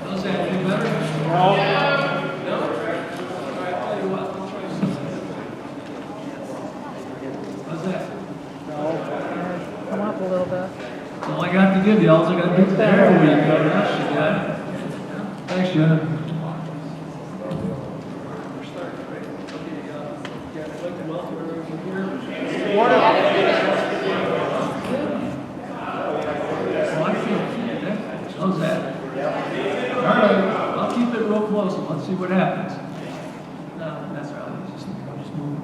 How's that? Any better? No. No? All right, tell you what, I'll try something. How's that? Come up a little bit. That's all I got to give you. All I got to do is there we go. Now she got it. Thanks, Jen. I'd like to welcome everyone here. How's that? All right, I'll keep it real close and let's see what happens. No, that's right. I'll just move.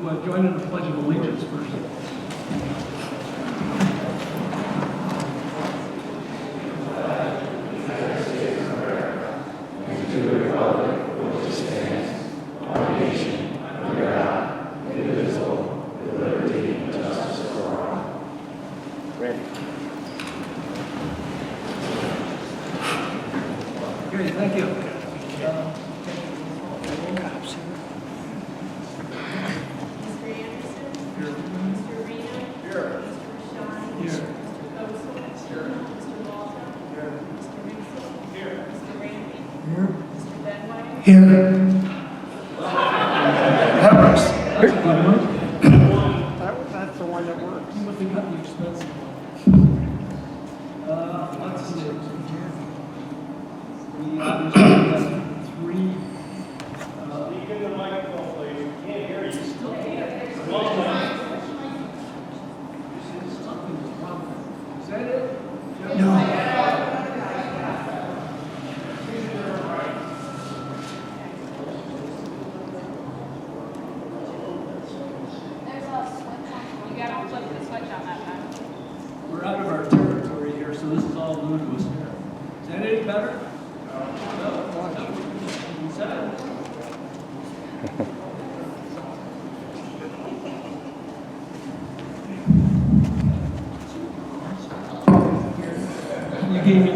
Would you join in the Pledge of Allegiance first? Great, thank you. Mr. Anderson? Here. Mr. Arena? Here. Mr. Rashad? Here. Mr. Bozel? Here. Mr. Walter? Here. Mr. Riesel? Here. Mr. Ramsey? Here. Mr. Bedwine? Here. That works. That's a good one. That's the one that works. What they got the expensive one? Let's see. We obviously have three. Speak in the microphone, please. We can't hear you. Still can't. Something's wrong. Is that it? No. There's a switch on. You gotta flip the switch on that time. We're out of our territory here, so this is all new to us here. Is that any better? No. Is that? You gave me.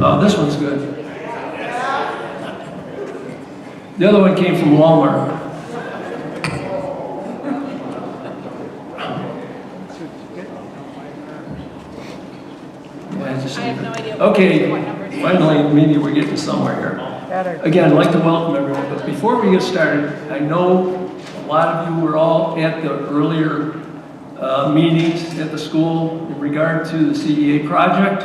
Oh, this one's good. The other one came from Walmart. I have no idea. Okay, what number it is. finally, maybe we're getting somewhere here. Better. Again, I'd like to welcome everyone, but before we get started, I know a lot of you were all at the earlier meetings at the school in regard to the CEA project.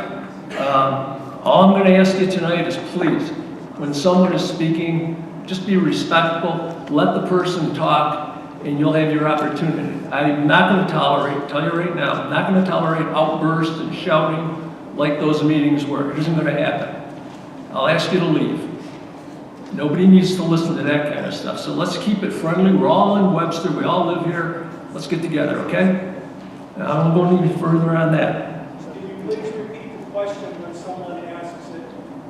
All I'm going to ask you tonight is please, when someone is speaking, just be respectful, let the person talk, and you'll have your opportunity. I'm not going to tolerate, tell you right now, I'm not going to tolerate outbursts and shouting like those meetings were. It isn't going to happen. I'll ask you to leave. Nobody needs to listen to that kind of stuff. So let's keep it friendly. We're all in Webster. We all live here. Let's get together, okay? Now, I won't go any further on that. Can you please repeat the question when someone asks it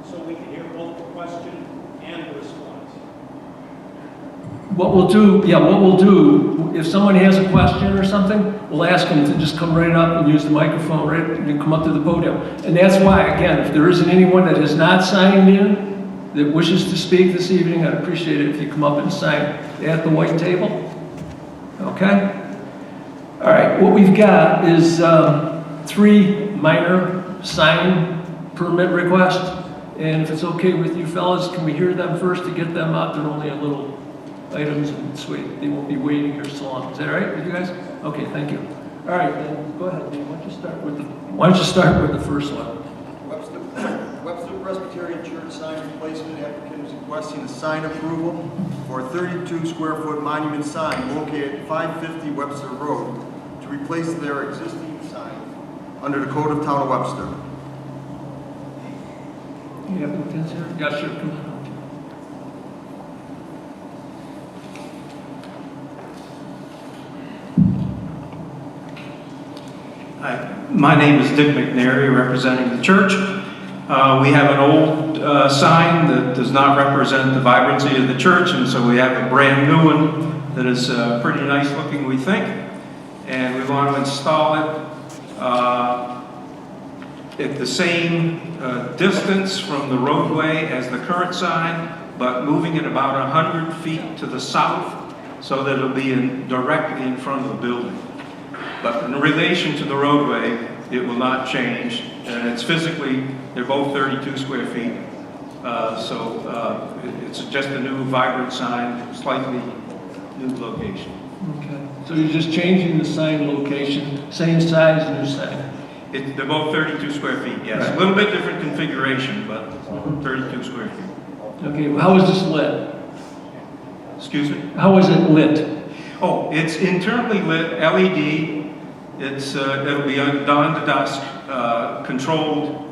so we can hear both the question and the response? What we'll do, if someone has a question or something, we'll ask them to just come right up and use the microphone, right, and come up to the podium. And that's why, again, if there isn't anyone that has not signed in, that wishes to speak this evening, I'd appreciate it if you come up and sign at the white table. Okay? All right, what we've got is 3 minor sign permit requests. And if it's okay with you fellas, can we hear them first to get them out? They're only a little items and sweet. They won't be waiting here so long. Is that all right with you guys? Okay, thank you. All right, then go ahead, Dave. Why don't you start with the first one? Webster Presbyterian Church sign replacement applicant is requesting a sign approval for a 32 square foot monument sign located at 550 Webster Road to replace their existing sign under the Code of Town of Webster. You have applicants here? Yeah, sure, come on. Hi, my name is Dick McNary, representing the church. We have an old sign that does not represent the vibrancy of the church, and so we have a brand new one that is pretty nice looking, we think. And we want to install it at the same distance from the roadway as the current sign, but moving it about 100 feet to the south so that it'll be directly in front of the building. But in relation to the roadway, it will not change. And it's physically, they're both 32 square feet. It's just a new vibrant sign, slightly new location. Okay, so you're just changing the sign location, same size, new sign? They're both 32 square feet, yes. Right. A little bit different configuration, but 32 square feet. Okay, well, how is this lit? Excuse me? How is it lit? Oh, it's internally lit, LED. It'll be dawn to dusk, controlled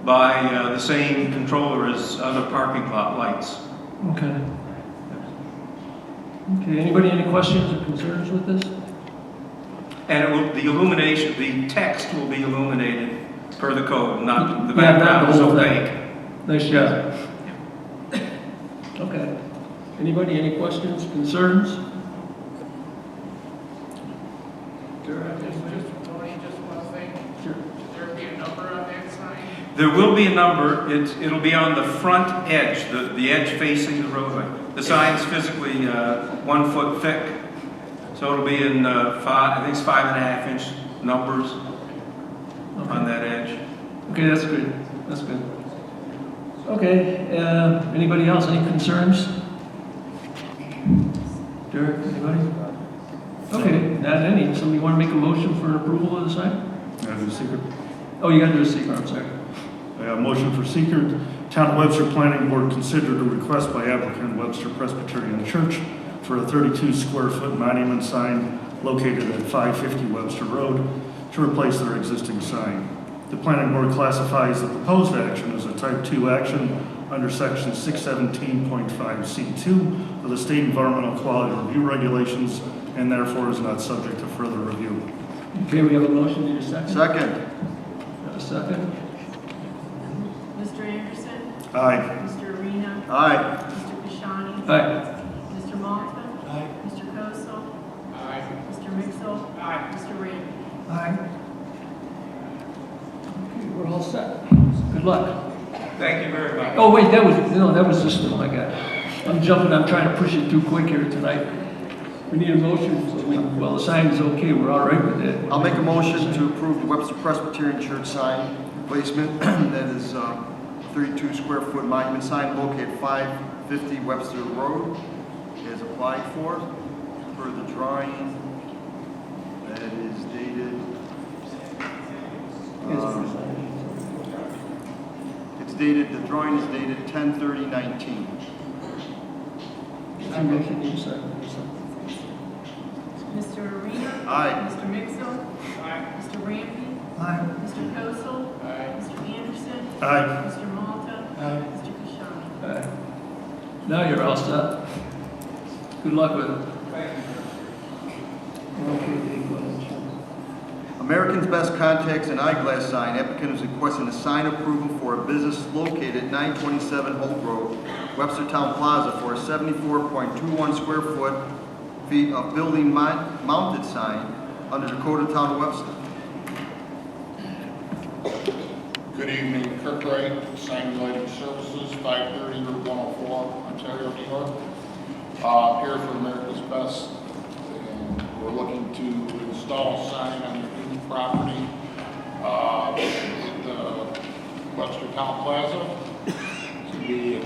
by the same controller as other parking lot lights. Okay. Okay, anybody any questions or concerns with this? And the illumination, the text will be illuminated per the code, not the Yeah, not background the is whole opaque. thing. Nice job. Okay. Anybody, any questions, concerns? Just one thing, Sure. should there be a number on that sign? There will be a number. It'll be on the front edge, the edge facing the roadway. The sign's physically 1 foot thick, so it'll be in I think it's 5.5 inch numbers on that edge. Okay, that's good. That's good. Okay, anybody else, any concerns? Derek, anybody? Okay, not any. Somebody want to make a motion for an approval of the sign? Gotta do secret. Oh, you got to do a secret, I'm sorry. Motion for secret. Town of Webster Planning Board considered a request by applicant Webster Presbyterian Church for a 32 square foot monument sign located at 550 Webster Road to replace their existing sign. The planning board classifies the proposed action as a type 2 action under section 617.5C2 of the State Environmental Quality Review Regulations and therefore is not subject to further review. Okay, we have a motion. Need a second? Second. Have a second? Mr. Anderson? Aye. Mr. Arena? Aye. Mr. Kashani? Aye. Mr. Malta? Aye. Mr. Koso? Aye. Mr. Mixel? Aye. Mr. Ramey? Aye. Okay, we're all set. Good luck. Thank you very much. Oh, wait, that was this one I got. I'm jumping, I'm trying to push it too quick here tonight. We need a motion, so well, the sign is okay, we're all right with it. I'll make a motion to approve the Webster Presbyterian Church sign replacement that is 32 square foot monument sign located at 550 Webster Road is applied for per the drawing that is dated. It's dated, the drawing is dated 10/30/19. I motion need a second. Mr. Arena? Aye. Mr. Mixel? Aye. Mr. Ramey? Aye. Mr. Koso? Aye. Mr. Anderson? Aye. Mr. Malta? Aye. Mr. Kashani? Aye. Now you're all set. Good luck with it. Thank you. Okay, Dave, go ahead. American's Best Contacts and Eyeglass sign. Applicant is requesting a sign approval for a business located at 927 Holt Road, Webster Town Plaza for a 74.21 square feet of building mounted sign under the Code of Town of Webster. Good evening, Kirk Wright, Sign and Lighting Services, 530 Route 104, Ontario, New York. Here for America's Best, and we're looking to install a sign on your new property at the Webster Town Plaza. It's going to be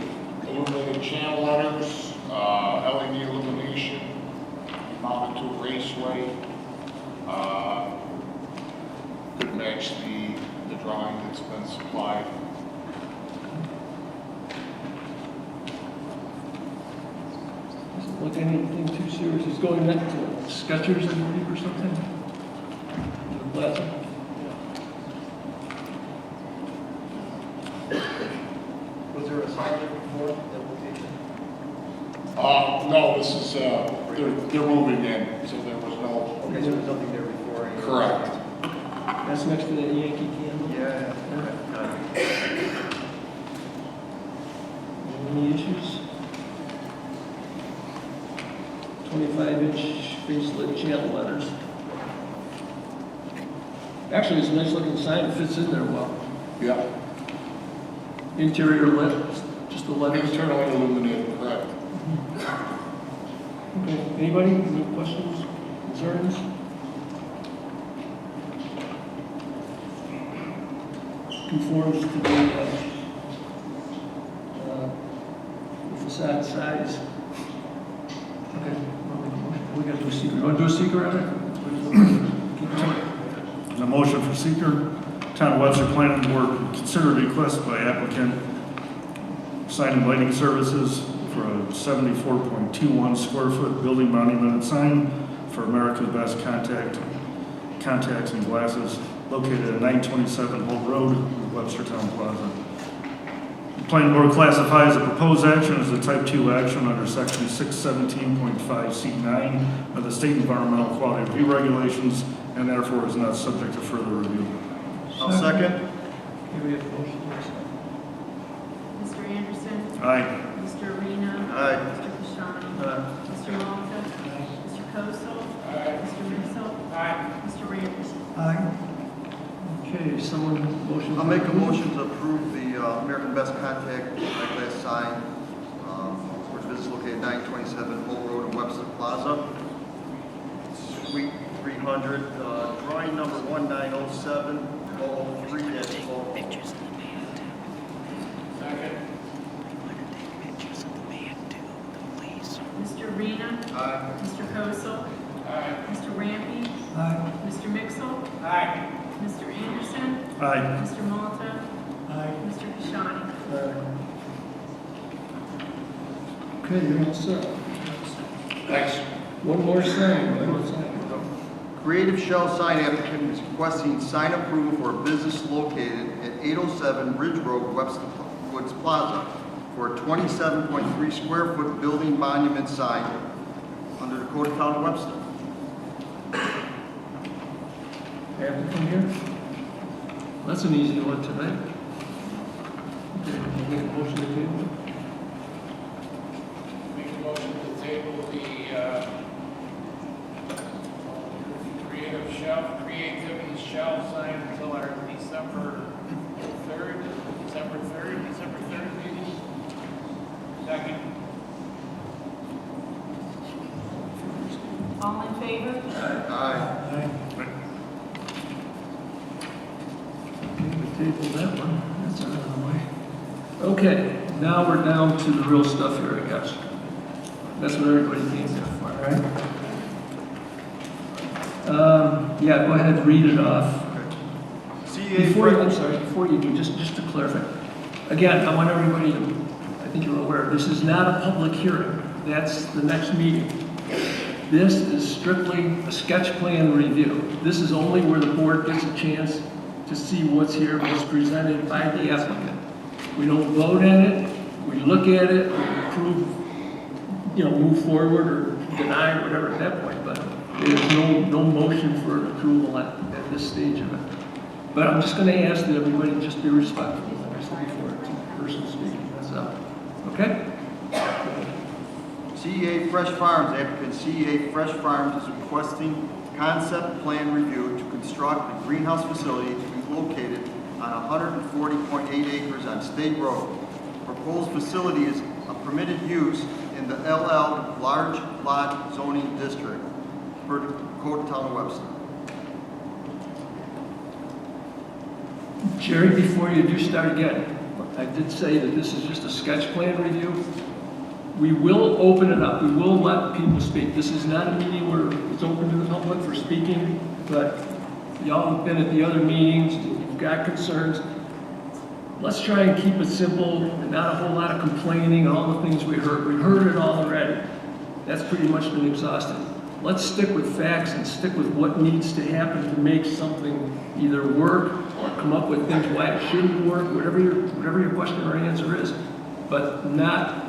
illuminated channel letters, LED illumination, mounted to a raceway. Could match the drawing that's been supplied. Doesn't look anything too serious. He's going up to Skechers, I believe, or something. The plaza. Was there a sign there before that location? No, this is, they're moving in, so there was no. Okay, so there was nothing there before. Correct. That's next to that Yankee candle. Yeah. Any issues? 25-inch face-lit channel letters. Actually, it's a nice looking sign. It fits in there well. Yeah. Interior lit, just the letters. Internally illuminated, correct. Okay. Anybody? Any questions, concerns? Conforms to the facade size. Okay. We got to do a secret. You want to do a secret on it? Keep going. The motion for seeker, Town of Webster Planning Board consider request by applicant Sign and Lighting Services for a 74.21 square foot building monumented sign for America's Best Contacts and Glasses located at 927 Holt Road, Webster Town Plaza. The Planning Board classifies the proposed action as a type 2 action under section 617.5C9 of the State Environmental Quality Review Regulations and therefore is not subject to further review. I'll second. Here we have a motion. Mr. Anderson? Aye. Mr. Arena? Aye. Mr. Kashani? Mr. Malta? Mr. Kosel? Mr. Mixel? Mr. Anderson? Aye. Okay, someone motion. I'll make a motion to approve the American Best Contact Eyeglass sign for its business located 927 Holt Road in Webster Plaza. Suite 300, drawing number 1907, 003-0. Second. Mr. Arena? Aye. Mr. Kosel? Mr. Rampy? Aye. Mr. Mixel? Mr. Anderson? Aye. Mr. Malta? Mr. Kashani? Okay, you're all set. Thanks. One more sign. One more sign. Creative Shell sign applicant is requesting sign approval for a business located at 807 Ridge Road, Webster Woods Plaza for a 27.3 square foot building monument sign under the Code of Town of Webster. Applicant here? That's an easy one tonight. Okay, we'll make a motion to table. Make a motion to table the creativity shelf sign until our December 3rd meeting. Second. All in favor? Aye. Okay, we tabled that one. That's out of the way. Okay, now we're down to the real stuff here, I guess. That's what everybody came here for, right? Yeah, go ahead and read it off. Before you do, just to clarify. Again, I want everybody to, I think you're aware, this is not a public hearing. That's the next meeting. This is strictly a sketch plan review. This is only where the board gets a chance to see what's here, what's presented by the applicant. We don't vote on it, we look at it, we approve, move forward or deny or whatever at that point, but there's no motion for approval at this stage of it. But I'm just gonna ask that everybody just be respectful, like I said before, to the person speaking, that's all. Okay? CEA Fresh Farms, applicant CEA Fresh Farms is requesting concept plan review to construct a greenhouse facility to be located on 140.8 acres on State Road. Proposed facility is a permitted use in the LL Large Lot Zoning District, per the Code of Town of Webster. Jerry, before you do start again, I did say that this is just a sketch plan review. We will open it up. We will let people speak. This is not a meeting where it's open to the public for speaking, but y'all have been at the other meetings, you've got concerns. Let's try and keep it simple and not a whole lot of complaining and all the things we heard. We heard it all already. That's pretty much been exhausted. Let's stick with facts and stick with what needs to happen to make something either work or come up with things why it shouldn't work, whatever your question or answer is. But not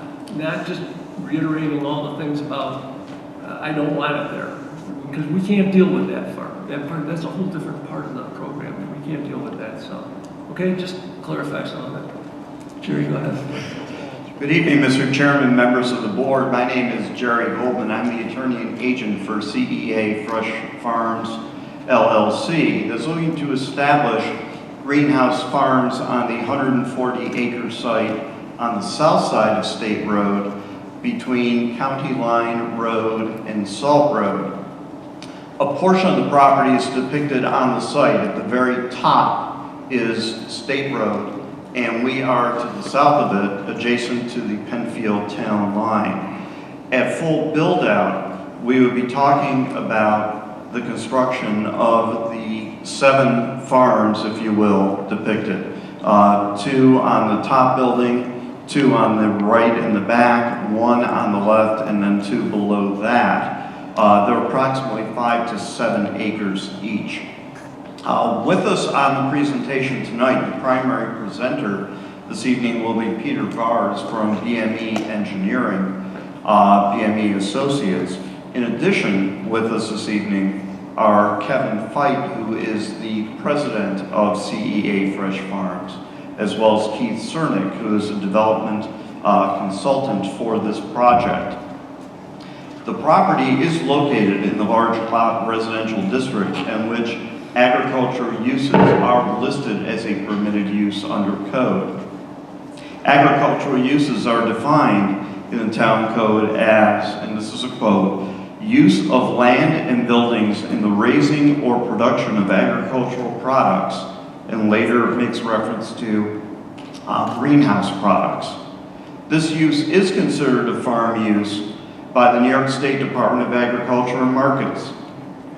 just reiterating all the things about, I don't want it there. Because we can't deal with that part. That's a whole different part of the program. We can't deal with that, so. Okay, just clarify some of it. Jerry, go ahead. Good evening, Mr. Chairman, members of the board. My name is Jerry Goldman. I'm the attorney and agent for CEA Fresh Farms LLC. That's looking to establish greenhouse farms on the 140-acre site on the south side of State Road between County Line Road and Salt Road. A portion of the property is depicted on the site. At the very top is State Road, and we are to the south of it, adjacent to the Penfield town line. At full build-out, we would be talking about the construction of the 7 farms, if you will, depicted. 2 on the top building, 2 on the right in the back, 1 on the left, and then 2 below that. They're approximately 5 to 7 acres each. With us on the presentation tonight, the primary presenter this evening will be Peter Vars from BME Engineering, BME Associates. In addition, with us this evening are Kevin Feit, who is the president of CEA Fresh Farms, as well as Keith Cernick, who is a development consultant for this project. The property is located in the large lot residential district in which agricultural uses are listed as a permitted use under code. Agricultural uses are defined in the town code as, and this is a quote, use of land and buildings in the raising or production of agricultural products, and later makes reference to greenhouse products. This use is considered a farm use by the New York State Department of Agriculture and Markets.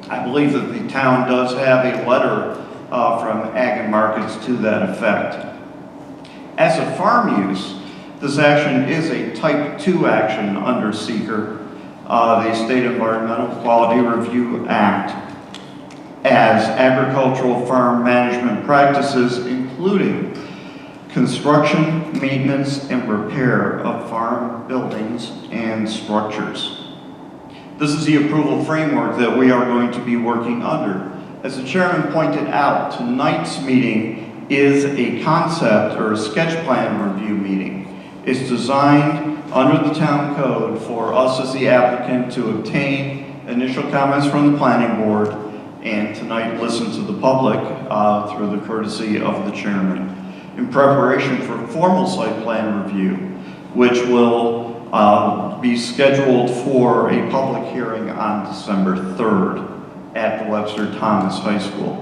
I believe that the town does have a letter from Ag and Markets to that effect. As a farm use, this action is a Type 2 action under SEQR, the State Environmental Quality Review Act, as agricultural farm management practices, including construction, maintenance, and repair of farm buildings and structures. This is the approval framework that we are going to be working under. As the chairman pointed out, tonight's meeting is a concept or a sketch plan review meeting. It's designed under the town code for us as the applicant to obtain initial comments from the planning board and tonight listen to the public through the courtesy of the chairman in preparation for formal site plan review, which will be scheduled for a public hearing on December 3rd at the Webster Thomas High School.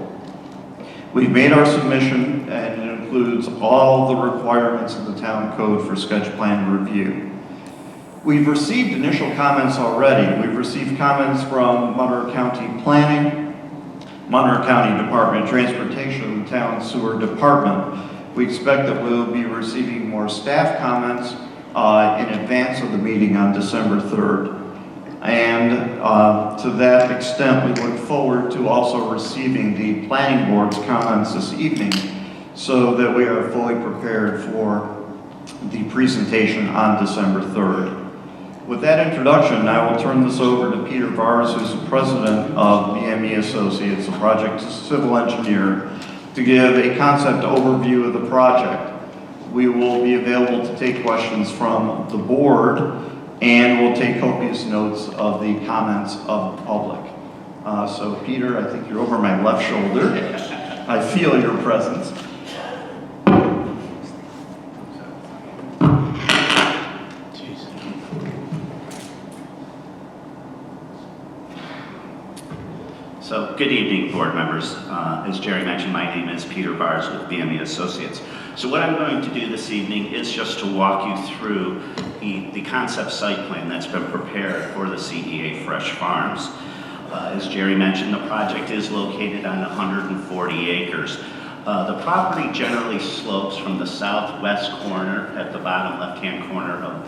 We've made our submission, and it includes all the requirements of the town code for sketch plan review. We've received initial comments already. We've received comments from Monroe County Planning, Monroe County Department of Transportation, and the Town Sewer Department. We expect that we'll be receiving more staff comments in advance of the meeting on December 3rd. And to that extent, we look forward to also receiving the planning board's comments this evening so that we are fully prepared for the presentation on December 3rd. With that introduction, I will turn this over to Peter Vars, who's the president of BME Associates, a project civil engineer, to give a concept overview of the project. We will be available to take questions from the board, and we'll take copious notes of the comments of the public. So Peter, I think you're over my left shoulder. I feel your presence. So, good evening, board members. As Jerry mentioned, my name is Peter Bars with BME Associates. So what I'm going to do this evening is just to walk you through the concept site plan that's been prepared for the CEA Fresh Farms. As Jerry mentioned, the project is located on 140 acres. The property generally slopes from the southwest corner at the bottom left-hand corner of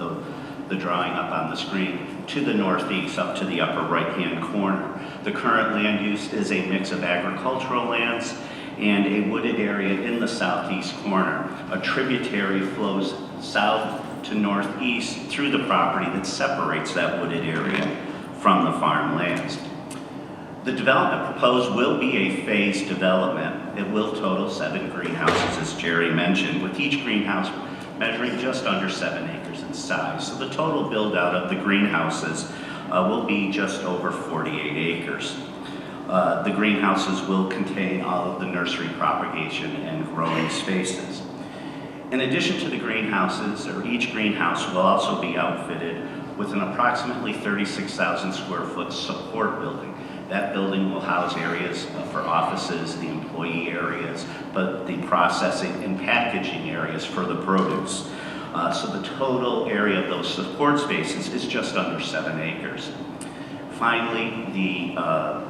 the drawing up on the screen to the northeast up to the upper right-hand corner. The current land use is a mix of agricultural lands and a wooded area in the southeast corner. A tributary flows south to northeast through the property that separates that wooded area from the farmlands. The development proposed will be a phased development. It will total 7 greenhouses, as Jerry mentioned, with each greenhouse measuring just under 7 acres in size. So the total build out of the greenhouses will be just over 48 acres. The greenhouses will contain all of the nursery propagation and growing spaces. In addition to the greenhouses, or each greenhouse will also be outfitted with an approximately 36,000 square foot support building. That building will house areas for offices, the employee areas, but the processing and packaging areas for the produce. So the total area of those support spaces is just under 7 acres. Finally,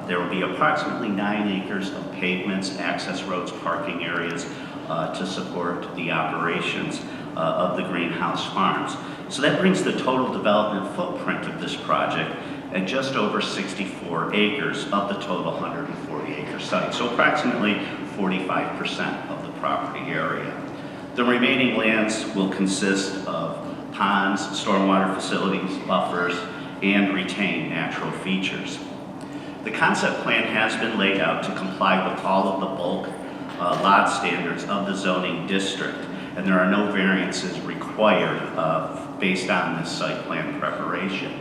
there will be approximately 9 acres of pavements, access roads, parking areas to support the operations of the greenhouse farms. So that brings the total development footprint of this project at just over 64 acres of the total 140 acre site. So approximately 45% of the property area. The remaining lands will consist of ponds, stormwater facilities, buffers, and retain natural features. The concept plan has been laid out to comply with all of the bulk lot standards of the zoning district, and there are no variances required based on this site plan preparation.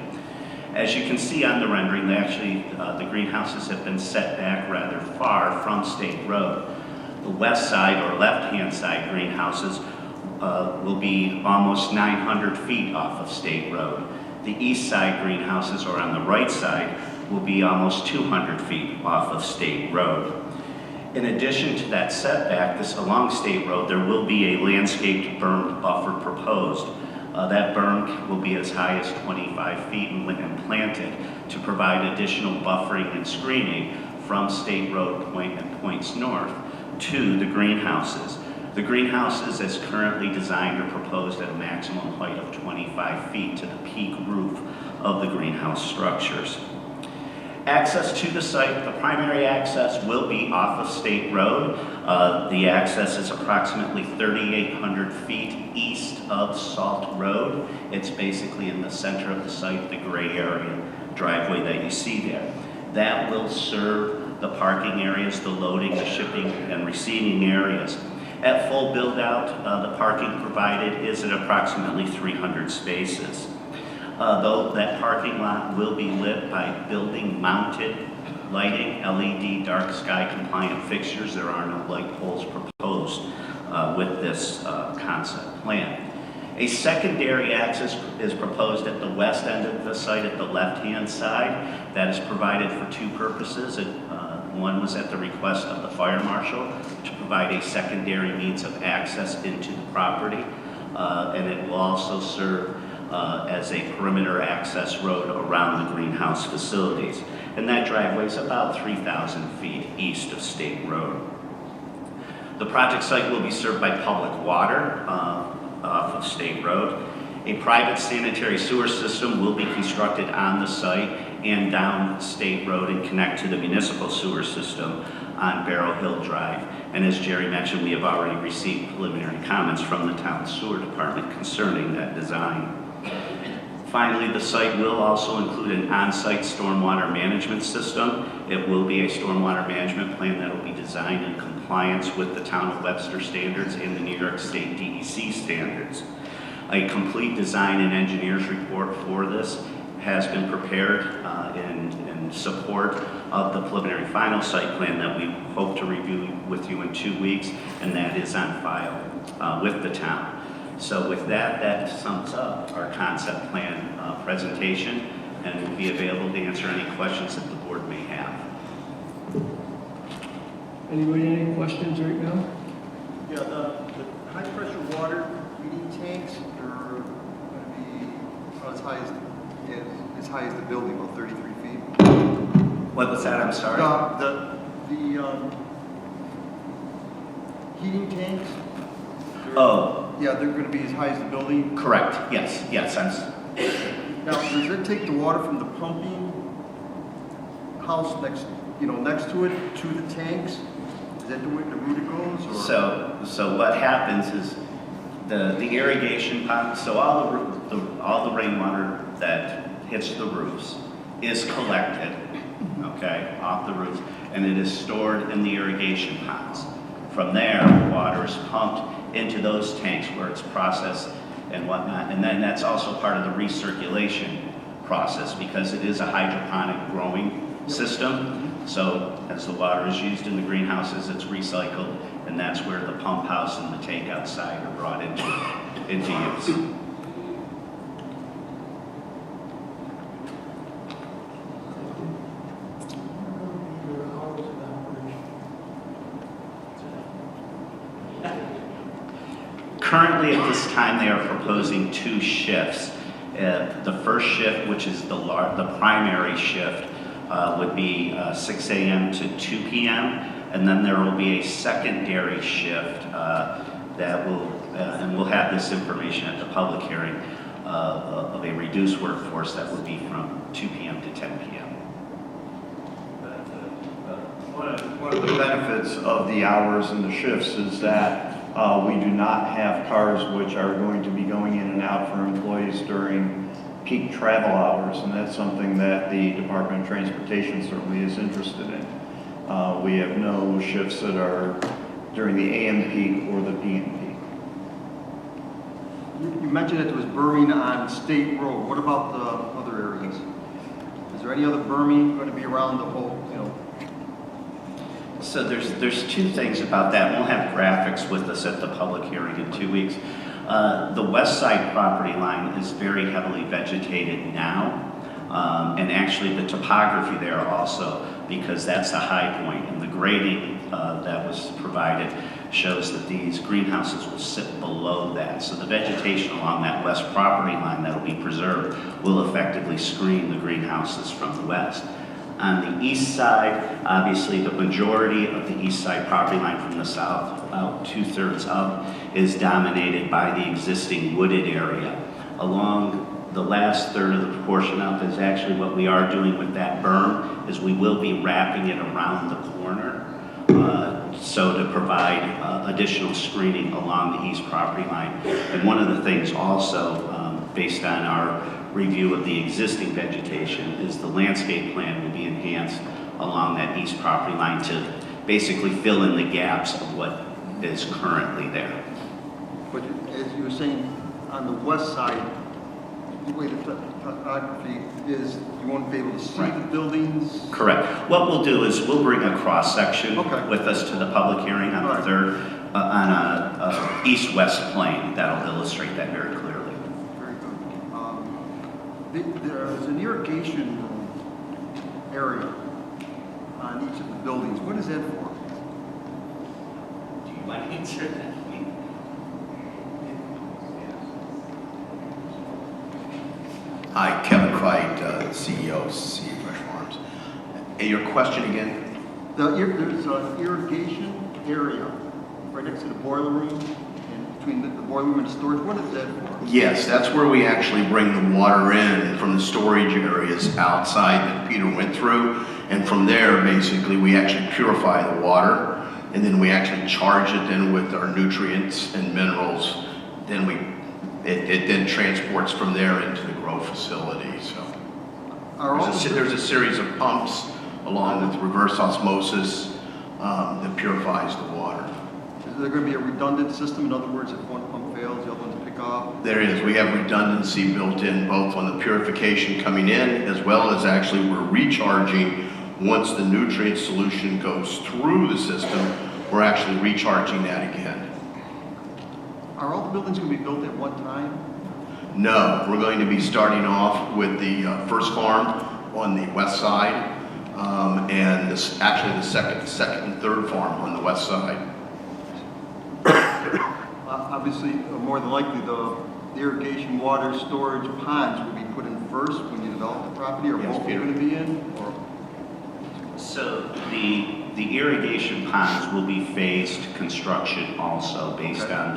As you can see on the rendering, the greenhouses have been set back rather far from State Road. The west side or left-hand side greenhouses will be almost 900 feet off of State Road. The east side greenhouses, or on the right side, will be almost 200 feet off of State Road. In addition to that setback, along State Road, there will be a landscaped berm buffer proposed. That berm will be as high as 25 feet and planted to provide additional buffering and screening from State Road point and points north to the greenhouses. The greenhouses, as currently designed, are proposed at a maximum height of 25 feet to the peak roof of the greenhouse structures. Access to the site, the primary access will be off of State Road. The access is approximately 3,800 feet east of Salt Road. It's basically in the center of the site, the gray area driveway that you see there. That will serve the parking areas, the loading, the shipping, and receiving areas. At full build out, the parking provided is at approximately 300 spaces. Though that parking lot will be lit by building mounted lighting, LED dark sky compliant fixtures. There are no light poles proposed with this concept plan. A secondary access is proposed at the west end of the site at the left-hand side. That is provided for 2 purposes. One was at the request of the fire marshal to provide a secondary means of access into the property, and it will also serve as a perimeter access road around the greenhouse facilities. And that driveway is about 3,000 feet east of State Road. The project site will be served by public water off of State Road. A private sanitary sewer system will be constructed on the site and down State Road and connect to the municipal sewer system on Barrow Hill Drive. And as Jerry mentioned, we have already received preliminary comments from the town sewer department concerning that design. Finally, the site will also include an on-site stormwater management system. It will be a stormwater management plan that will be designed in compliance with the Town of Webster standards and the New York State DEC standards. A complete design and engineer's report for this has been prepared in support of the preliminary final site plan that we hope to review with you in 2 weeks, and that is on file with the town. So with that, that sums up our concept plan presentation, and we'll be available to answer any questions that the board may have. Anybody, any questions right now? Yeah, the high pressure water heating tanks are going to be about as high as the building, about 33 feet. What was that? I'm sorry. The heating tanks. Oh, Yeah, they're going to be as high as the building. correct. Yes, Now, does it take the water from the pumping house next to it to the tanks? Is that the way the route it goes? Or? So what happens is the irrigation pump, so all the rainwater that hits the roofs is collected, okay, off the roofs, and it is stored in the irrigation ponds. From there, water is pumped into those tanks where it's processed and whatnot, and then that's also part of the recirculation process because it is a hydroponic growing system. So as the water is used in the greenhouses, it's recycled, and that's where the pump house and the tank outside are brought into use. Currently, at this time, they are proposing 2 shifts. The first shift, which is the primary shift, would be 6 a.m. to 2 p.m. And then there will be a secondary shift that will, and we'll have this information at the public hearing, of a reduced workforce that would be from 2 p.m. to 10 p.m. One of the benefits of the hours and the shifts is that we do not have cars which are going to be going in and out for employees during peak travel hours, and that's something that the Department of Transportation certainly is interested in. We have no shifts that are during the AM peak or the PM peak. You mentioned that there was berming on State Road. What about the other areas? Is there any other berming going to be around the whole, So there's 2 things about that. We'll have graphics with us at the public hearing in 2 weeks. The west side property line is very heavily vegetated now, and actually the topography there also, because that's the high point, and the grading that was provided shows that these greenhouses will sit below that. So the vegetation along that west property line that will be preserved will effectively screen the greenhouses from the west. On the east side, obviously the majority of the east side property line from the south, about 2/3 up, is dominated by the existing wooded area. Along the last third of the portion up is actually what we are doing with that berm, is we will be wrapping it around the corner, so to provide additional screening along the east property line. And one of the things also, based on our review of the existing vegetation, is the landscape plan will be enhanced along that east property line to basically fill in the gaps of what is currently there. but as you were saying, on the west side, the way the topography is, you won't be able to see the buildings? Correct. What we'll do is we'll bring a cross-section Okay. with us to the public hearing on the 3rd, on a east-west plane that'll illustrate that very clearly. Very good. There's an irrigation area on each of the buildings. What is that for? Do you want to answer that? Hi, Kevin Cricht, CEO of CEA Fresh Farms. And your question again? There's an irrigation area right next to the boiler room, and between the boiler room and the storage. What is that for? Yes, that's where we actually bring the water in from the storage areas outside that Peter went through. And from there, basically, we actually purify the water, and then we actually charge it then with our nutrients and minerals. Then it then transports from there into the grow facility. So there's a series of pumps along with reverse osmosis that purifies the water. Is there going to be a redundant system? In other words, if one pump fails, the other one's pick up? There is. We have redundancy built in both on the purification coming in as well as actually we're recharging once the nutrient solution goes through the system. We're actually recharging that again. Are all the buildings going to be built at one time? No, we're going to be starting off with the first farm on the west side. and actually the second and third farm on the west side. Obviously, more than likely, the irrigation water storage ponds will be put in first when you develop the property, or Yes, both are Peter. going to be in? Or So the irrigation ponds will be phased construction also based Okay. on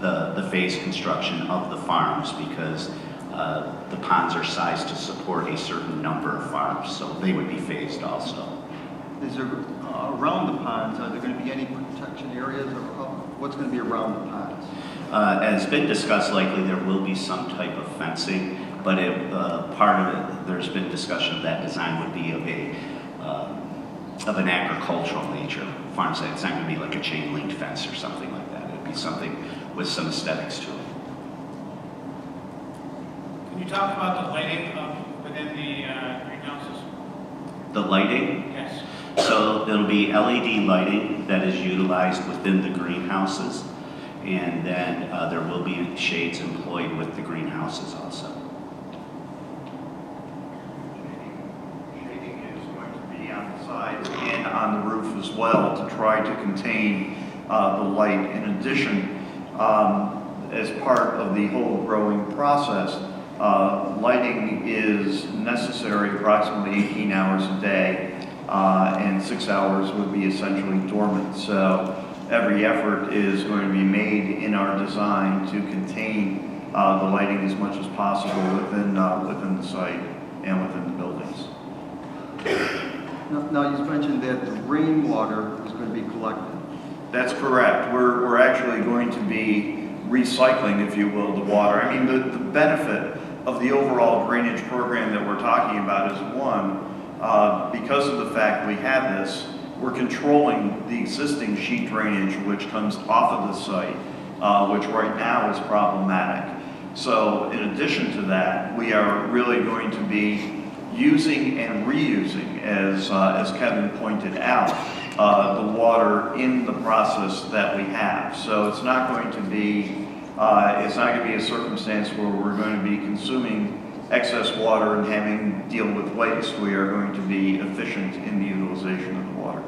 the phased construction of the farms because the ponds are sized to support a certain number of farms, so they would be phased also. is there, around the ponds, are there going to be any protection areas, or what's going to be around the ponds? As been discussed, likely there will be some type of fencing, but part of it, there's been discussion that design would be of an agricultural nature. Farm site, it's not going to be like a chain link fence or something like that. It would be something with some aesthetics to it. Can you talk about the lighting within the greenhouses? The lighting, Yes. so it'll be LED lighting that is utilized within the greenhouses, and then there will be shades employed with the greenhouses also. Shading is going to be on the sides and on the roof as well to try to contain the light. In addition, as part of the whole growing process, lighting is necessary approximately 18 hours a day, and 6 hours would be essentially dormant. So every effort is going to be made in our design to contain the lighting as much as possible within the site and within the buildings. Now, you mentioned that the rainwater is going to be collected. That's correct. We're actually going to be recycling, if you will, the water. I mean, the benefit of the overall drainage program that we're talking about is one, because of the fact we have this, we're controlling the existing sheet drainage which comes off of the site, which right now is problematic. So in addition to that, we are really going to be using and reusing, as Kevin pointed out, the water in the process that we have. So it's not going to be a circumstance where we're going to be consuming excess water and having to deal with waste. We are going to be efficient in the utilization of the water.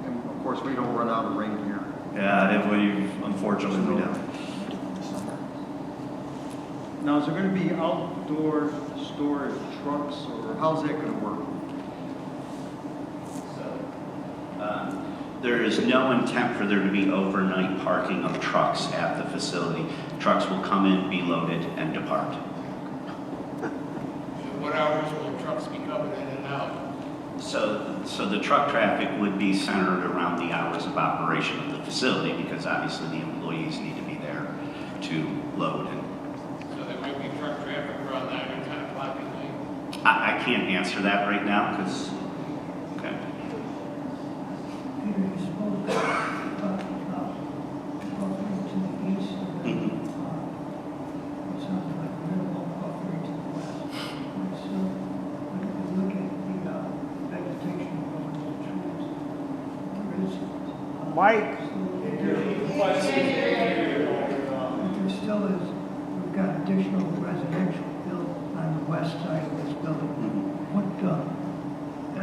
And of course, we don't run out of rain here. Yeah, unfortunately we don't. Now, is there going to be outdoor storage trucks, or how's that going to work? There is no intent for there to be overnight parking of trucks at the facility. Trucks will come in, be loaded, and depart. What hours will trucks be coming in and out? So the truck traffic would be centered around the hours of operation of the facility because obviously the employees need to be there to load. So there might be truck traffic around 9 or 10 o'clock at night? I can't answer that right now because, okay. Mike, There still is, we've got additional residential built on the west side of this building. What,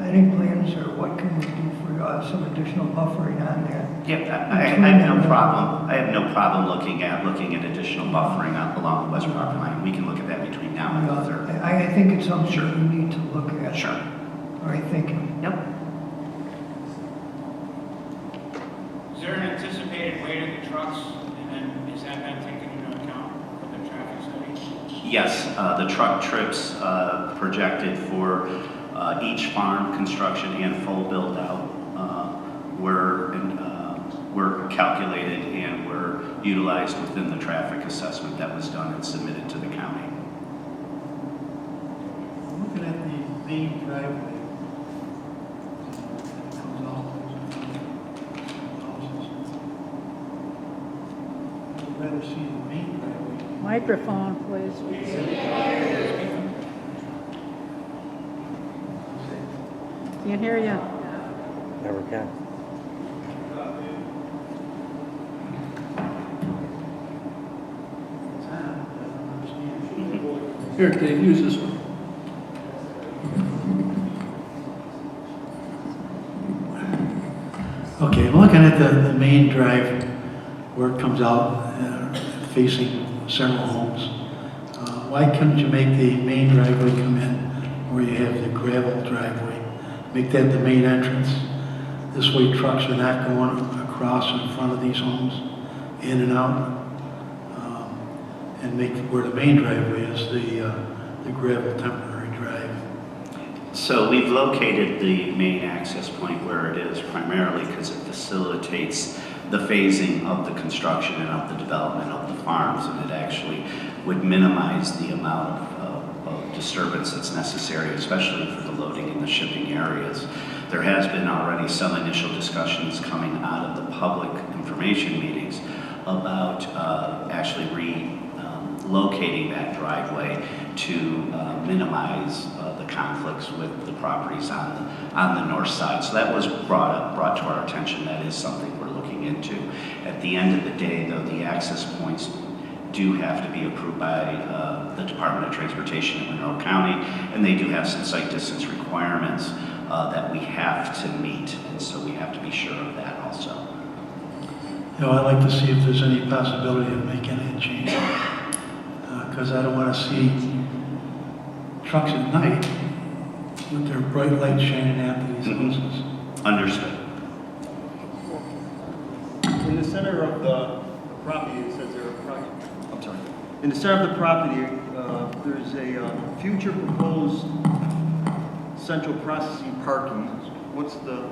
any plans or what can we do for some additional buffering on there? Yeah, I have no problem. I have no problem looking at additional buffering up along the west property line. We can look at that between now and the third. I think it's something we need to look at. Sure. All right, thank you. Yep. Is there an anticipated weight of the trucks, and then is that been taken into account for the traffic study? Yes, the truck trips projected for each farm construction and full build out were calculated and were utilized within the traffic assessment that was done and submitted to the county. Looking at the main driveway, it comes all the way to the houses. I'd rather see the main driveway. microphone, please. Can't hear you. Never can. Here, Dave, use this one. Okay, I'm looking at the main drive where it comes out facing several homes. Why couldn't you make the main driveway come in where you have the gravel driveway? Make that the main entrance. This way trucks are not going across in front of these homes, in and out. And make where the main driveway is the gravel temporary drive. So we've located the main access point where it is primarily because it facilitates the phasing of the construction and of the development of the farms, and it actually would minimize the amount of disturbance that's necessary, especially for the loading and the shipping areas. There has been already some initial discussions coming out of the public information meetings about actually relocating that driveway to minimize the conflicts with the properties on the north side. So that was brought to our attention. That is something we're looking into. At the end of the day, though, the access points do have to be approved by the Department of Transportation in Monroe County, and they do have some site distance requirements that we have to meet, and so we have to be sure of that also. You know, I'd like to see if there's any possibility of making a change, because I don't want to see trucks at night with their bright lights shining after these houses. Understood. In the center of the property, it says there I'm sorry. In the center of the property, there's a future proposed central processing parking. What's that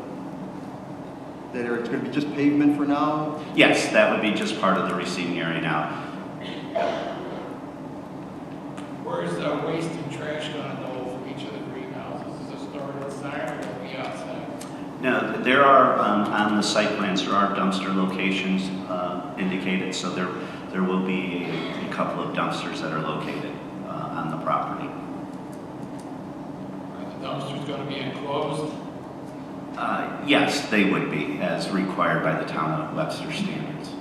area? It's going to be just pavement for now? Yes, that would be just part of the receiving area now. Where's the waste and trash gonna go from each of the greenhouses? Is it stored inside or will it be outside? No, there are, on the site plans, there are dumpster locations indicated, so there will be a couple of dumpsters that are located on the property. Are the dumpsters gonna be enclosed? Yes, they would be, as required by the town of Webster standards.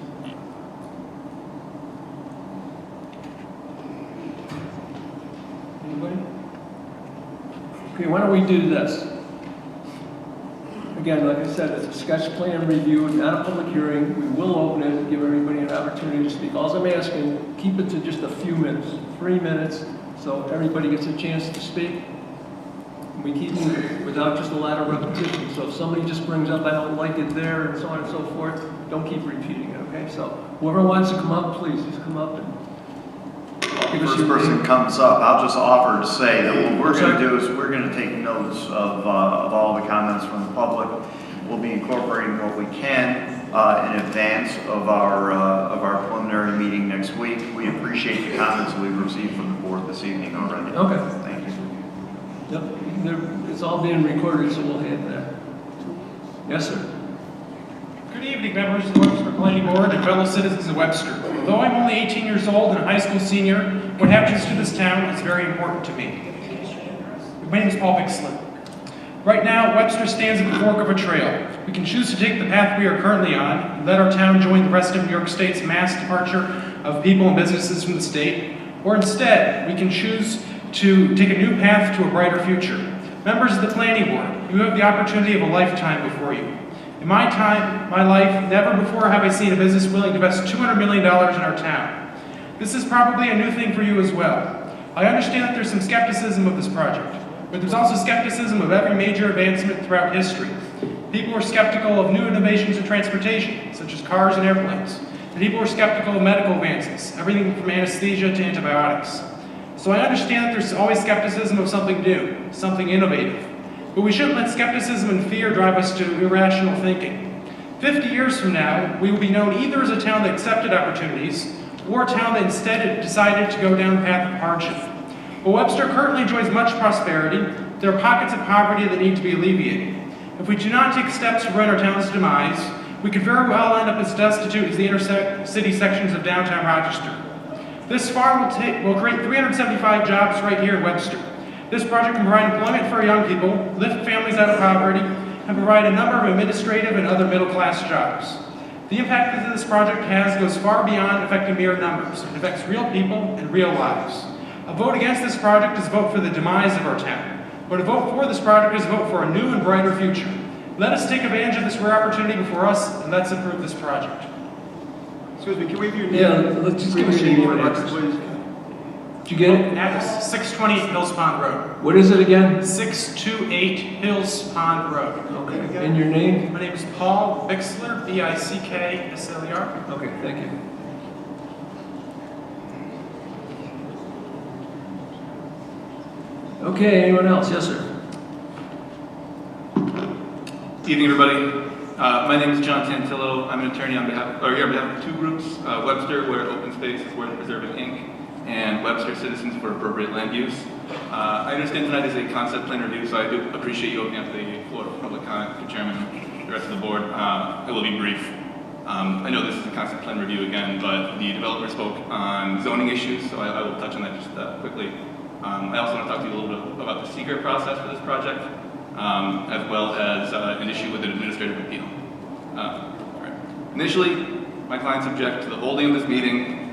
Anybody? Okay, why don't we do this? Again, like I said, it's a sketch plan review, not a public hearing. We will open it and give everybody an opportunity to speak. All I'm asking, keep it to just a few minutes, 3 minutes, so everybody gets a chance to speak. We keep moving without just a lot of repetition. So if somebody just brings up, I don't like it there, and so on and so forth, don't keep repeating it, okay? So whoever wants to come up, please just come up and give us First your person name. comes up, I'll just offer to say that what we're going to do is we're going to take notes of all the comments from the public. We'll be incorporating what we can in advance of our preliminary meeting next week. We appreciate the comments we've received from the board this evening already. Okay. Thank you. Yep, it's all being recorded, so we'll have that. Yes, sir. Good evening, members of the Webster Planning Board and fellow citizens of Webster. Though I'm only 18 years old and a high school senior, what happens to this town is very important to me. My name is Paul Bixler. Right now, Webster stands at the fork of a trail. We can choose to take the path we are currently on and let our town join the rest of New York State's mass departure of people and businesses from the state, or instead, we can choose to take a new path to a brighter future. Members of the Planning Board, you have the opportunity of a lifetime before you. In my life, never before have I seen a business willing to invest $200 million in our town. This is probably a new thing for you as well. I understand that there's some skepticism of this project, but there's also skepticism of every major advancement throughout history. People are skeptical of new innovations in transportation, such as cars and airplanes. And people are skeptical of medical advances, everything from anesthesia to antibiotics. So I understand that there's always skepticism of something new, something innovative. But we shouldn't let skepticism and fear drive us to irrational thinking. 50 years from now, we will be known either as a town that accepted opportunities, or a town that instead decided to go down the path of hardship. While Webster currently enjoys much prosperity, there are pockets of poverty that need to be alleviated. If we do not take steps to prevent our town's demise, we could very well end up as destitute as the inner city sections of downtown Rochester. This farm will create 375 jobs right here in Webster. This project can provide employment for our young people, lift families out of poverty, and provide a number of administrative and other middle-class jobs. The impact that this project has goes far beyond affecting mere numbers. It affects real people and real lives. A vote against this project is a vote for the demise of our town. But a vote for this project is a vote for a new and brighter future. Let us take advantage of this rare opportunity before us, and let's improve this project. Excuse me, can we have your name? Yeah, let's just give us your name for and the record, address. please. Did you get it? Address 628 Hills Pond Road. What is it again? 628 Hills Pond Road. Okay. And your name? My name is Paul Bixler, B-I-C-K-S-L-E-R. Okay, thank you. Okay, anyone else? Yes, sir. Evening, everybody. My name is John Tantillo. I'm an attorney on behalf of two groups, Webster, where open space is worth preserving, Inc., and Webster Citizens for Appropriate Land Use. I understand tonight is a concept plan review, so I do appreciate you opening up the floor for public comment, Mr. Chairman, and the rest of the board. I will be brief. I know this is a concept plan review again, but the developer spoke on zoning issues, so I will touch on that just quickly. I also want to talk to you a little bit about the seeker process for this project, as well as an issue with an administrative appeal. Right. Initially, my clients object to the holding of this meeting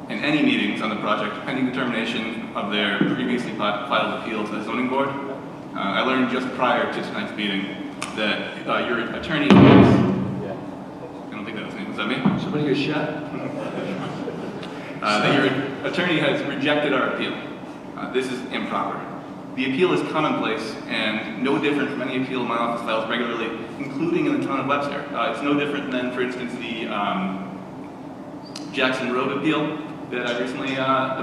and any meetings on the project pending determination of their previously filed appeal to the zoning board. I learned just prior to tonight's meeting that your attorney I don't think that was me. Was that me? Somebody get shot? That your attorney has rejected our appeal. This is improper. The appeal is commonplace and no different from any appeal my office files regularly, including in the town of Webster. It's no different than, for instance, the Jackson Road appeal that I recently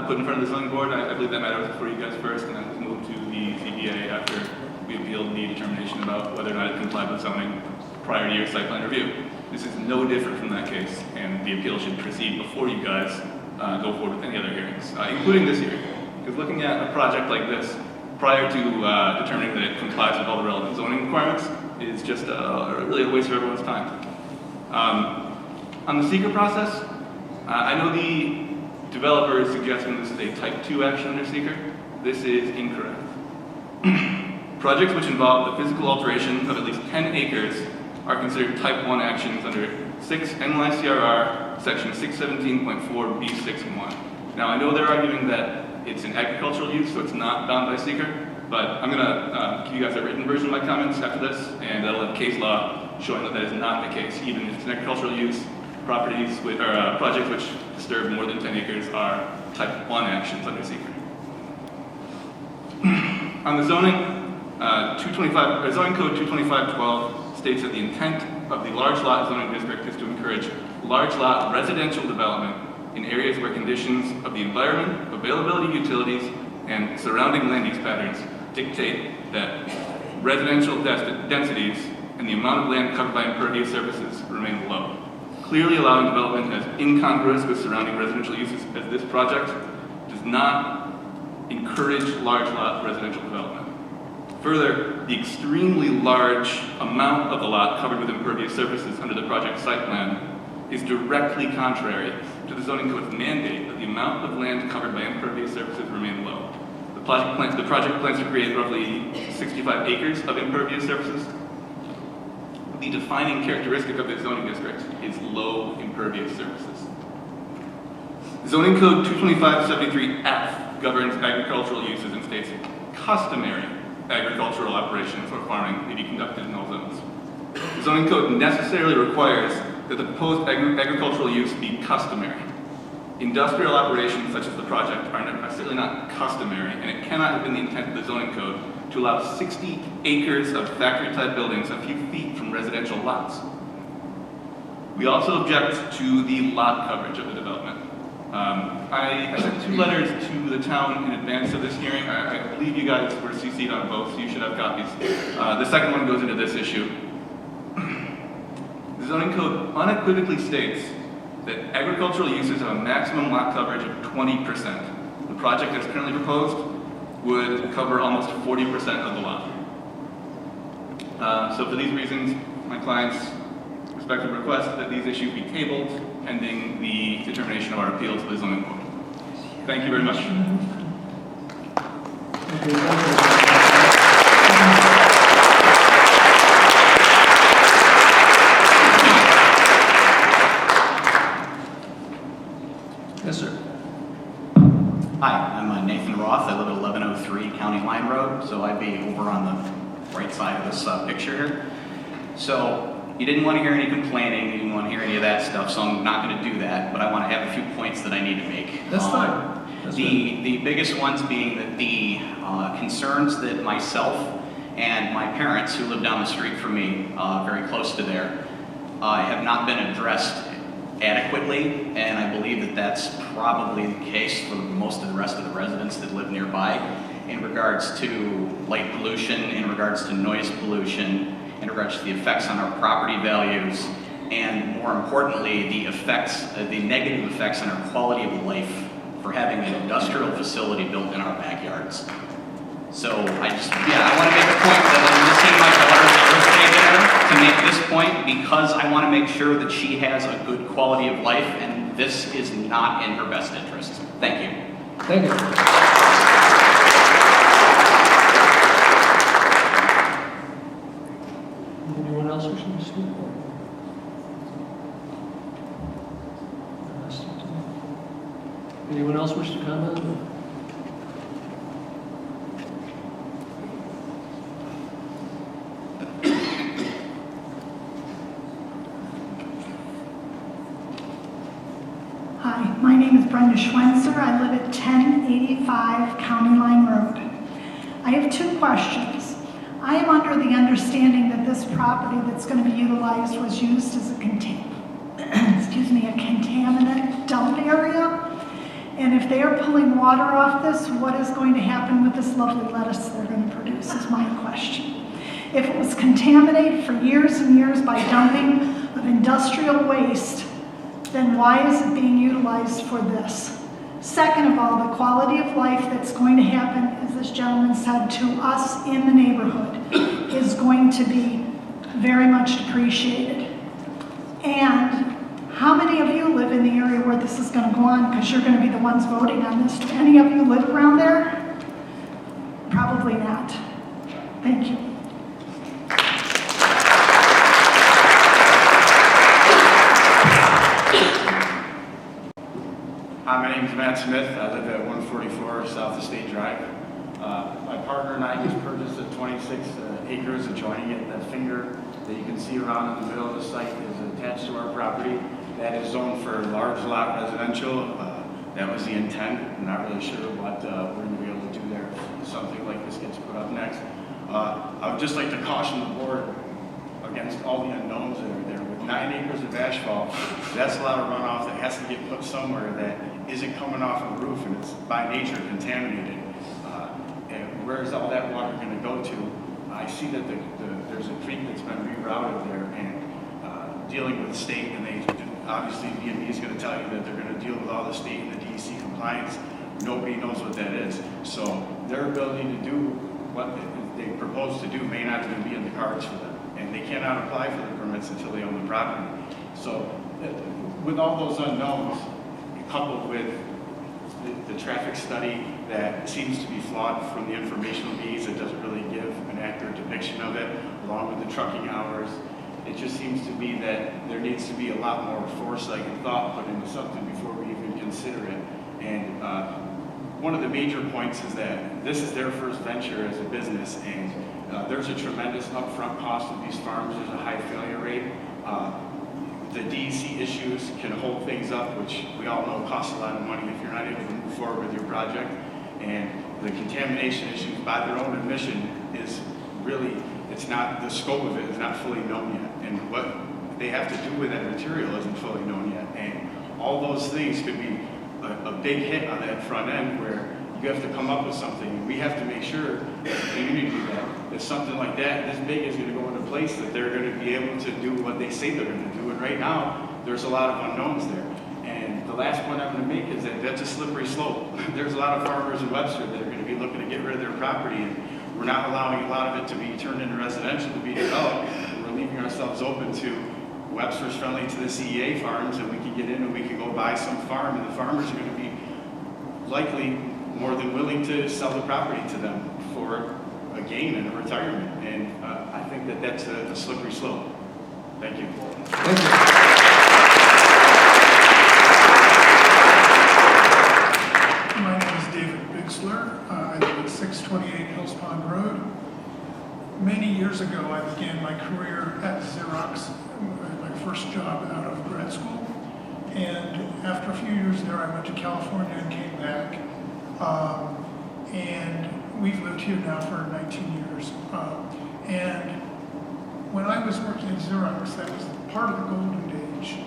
put in front of the zoning board. I believe that matter was before you guys first, and then it was moved to the ZBA after we appealed the determination about whether or not it complied with zoning prior to your site plan review. This is no different from that case, and the appeal should proceed before you guys go forward with any other hearings, including this hearing. Because looking at a project like this, prior to determining that it complies with all the relevant zoning requirements, is just really a waste of everyone's time. On the seeker process, I know the developer is suggesting this is a type 2 action under seeker. This is incorrect. Projects which involve the physical alteration of at least 10 acres are considered type 1 actions under 6 NYCRR section 617.4B61. Now I know they're arguing that it's an agricultural use, so it's not bound by seeker, but I'm gonna give you guys a written version of my comments after this, and that'll have case law showing that that is not the case. Even if it's an agricultural use, properties with, or projects which disturb more than 10 acres are type 1 actions under seeker. On the zoning, Zoning Code 225.12 states that the intent of the large lot zoning district is to encourage large lot residential development in areas where conditions of the environment, availability of utilities, and surrounding land use patterns dictate that residential densities and the amount of land covered by impervious surfaces remain low, clearly allowing development as incongruous with surrounding residential uses as this project does not encourage large lot residential development. Further, the extremely large amount of the lot covered with impervious surfaces under the project site plan is directly contrary to the zoning code's mandate that the amount of land covered by impervious surfaces remain low. The project plans to create roughly 65 acres of impervious surfaces. The defining characteristic of this zoning district is low impervious surfaces. Zoning Code 225.73F governs agricultural uses and states customary agricultural operations or farming may be conducted in all zones. The zoning code necessarily requires that the proposed agricultural use be customary. Industrial operations such as the project are necessarily not customary, and it cannot have been the intent of the zoning code to allow 60 acres of factory-type buildings a few feet from residential lots. We also object to the lot coverage of the development. I sent 2 letters to the town in advance of this hearing. I believe you guys were CC'd on both, so you should have copies. The second one goes into this issue. The zoning code unequivocally states that agricultural uses have a maximum lot coverage of 20%. The project that's currently proposed would cover almost 40% of the lot. So for these reasons, my clients respectfully request that these issues be tabled pending the determination of our appeal to the zoning board. Thank you very much. Yes, sir. Hi, I'm Nathan Roth. I live at 1103 County Line Road, so I'd be over on the right side of this picture here. So you didn't want to hear any complaining, you didn't want to hear any of that stuff, so I'm not going to do that, but I want to have a few points that I need to make. That's fine. That's The biggest ones being that the concerns that myself and my parents, who live down the street from me, very close to there, have not been addressed adequately, and I believe that that's probably the case for most of the rest of the residents that live nearby in regards to light pollution, in regards to noise pollution, in regards to the effects on our property values, and more importantly, the effects, the negative effects on our quality of life for having an industrial facility built in our backyards. So I want to make a point that I'm missing my daughter's birthday there to make this point because I want to make sure that she has a good quality of life, and this is not in her best interest. Thank you. Thank you. Anyone else wishing to speak? Anyone else wish to comment? Hi, my name is Brenda Schwenzer. I live at 1085 County Line Road. I have two questions. I am under the understanding that this property that's going to be utilized was used as a contaminant dump area. And if they are pulling water off this, what is going to happen with this lovely lettuce they're going to produce is my question. If it was contaminated for years and years by dumping of industrial waste, then why is it being utilized for this? Second of all, the quality of life that's going to happen, as this gentleman said, to us in the neighborhood is going to be very much depreciated. And how many of you live in the area where this is going to go on? Because you're going to be the ones voting on this. Do any of you live around there? Probably not. Thank you. Hi, my name is Matt Smith. I live at 144 South Estate Drive. My partner and I just purchased 26 acres adjoining it. That finger that you can see around in the middle of the site is attached to our property. That is zoned for large lot residential. That was the intent. I'm not really sure what we're going to be able to do there if something like this gets put up next. I would just like to caution the board against all the unknowns that are there. With 9 acres of asphalt, that's a lot of runoff that has to get put somewhere that isn't coming off a roof and it's by nature contaminated. And where's all that water going to go to? I see that there's a creek that's been rerouted there and dealing with the state, and they obviously B&B is going to tell you that they're going to deal with all the state and the DEC compliance. Nobody knows what that is. So their ability to do what they propose to do may not even be in the cards for them. And they cannot apply for the permits until they own the property. So with all those unknowns, coupled with the traffic study that seems to be flawed from the informational needs, it doesn't really give an accurate depiction of it, along with the trucking hours, it just seems to be that there needs to be a lot more foresight and thought put into something before we even consider it. And one of the major points is that this is their first venture as a business, and there's a tremendous upfront cost of these farms. There's a high failure rate. The DEC issues can hold things up, which we all know costs a lot of money if you're not able to move forward with your project. And the contamination issues, by their own admission, is really, it's not, the scope of it is not fully known yet. And what they have to do with that material isn't fully known yet. And all those things could be a big hit on that front end where you have to come up with something. We have to make sure as a community that something like that, this big, is going to go into place, that they're going to be able to do what they say they're going to do. And right now, there's a lot of unknowns there. And the last point I'm going to make is that that's a slippery slope. There's a lot of farmers in Webster that are going to be looking to get rid of their property, and we're not allowing a lot of it to be turned into residential, to be developed. We're leaving ourselves open to Webster's friendly to the CEA farms, and we can get in and we can go buy some farm, and the farmers are going to be likely more than willing to sell the property to them for a gain and a retirement. And I think that that's a slippery slope. Thank you. Thank you. My name is David Bixler. I live at 628 Hills Pond Road. Many years ago, I began my career at Xerox, my first job out of grad school. And after a few years there, I went to California and came back. And we've lived here now for 19 years. And when I was working at Xerox, that was part of the golden age.